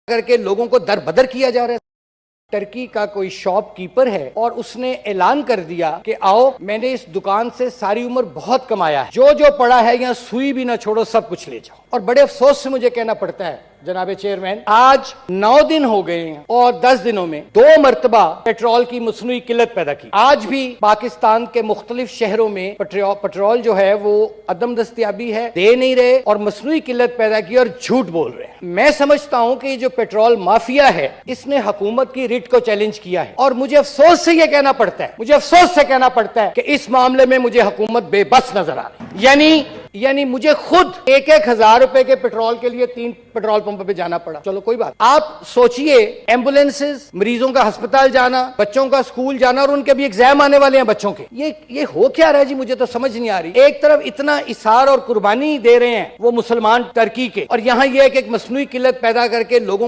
کر کے لوگوں کو در بدر کیا جا رہا ہے۔ ترکی کا کوئی شاپ کیپر ہے اور اس نے اعلان کر دیا کہ آؤ میں نے اس دکان سے ساری عمر بہت کمایا ہے، جو جو پڑا ہے یہاں سوئی بھی نہ چھوڑو، سب کچھ لے جاؤ۔ اور بڑے افسوس سے مجھے کہنا پڑتا ہے جناب چیئرمین، آج 9 دن ہو گئے ہیں اور 10 دنوں میں 2 مرتبہ پیٹرول کی مصنوعی قلت پیدا کی۔ آج بھی پاکستان کے مختلف شہروں میں پیٹرول جو ہے وہ عدم دستیابی ہے، دے نہیں رہے اور مصنوعی قلت پیدا کی اور جھوٹ بول رہے ہیں۔ میں سمجھتا ہوں کہ یہ جو پیٹرول مافیا ہے اس نے حکومت کی ریٹ کو چیلنج کیا ہے، اور مجھے افسوس سے یہ کہنا پڑتا ہے کہ اس معاملے میں مجھے حکومت بے بس نظر آ رہی ہے۔ یعنی مجھے خود 1,000 روپے کے پیٹرول کے لیے 3 پیٹرول پمپ پہ جانا پڑا۔ چلو کوئی بات، آپ سوچئے ایمبولینسز، مریضوں کا ہسپتال جانا، بچوں کا اسکول جانا، اور ان کے بھی ایگزام آنے والے ہیں بچوں کے، یہ ہو کیا رہا ہے جی؟ مجھے تو سمجھ نہیں آ رہی۔ ایک طرف اتنا اثار اور قربانی دے رہے ہیں وہ مسلمان ترکی کے، اور یہاں یہ ہے کہ ایک مصنوعی قلت پیدا کر کے لوگوں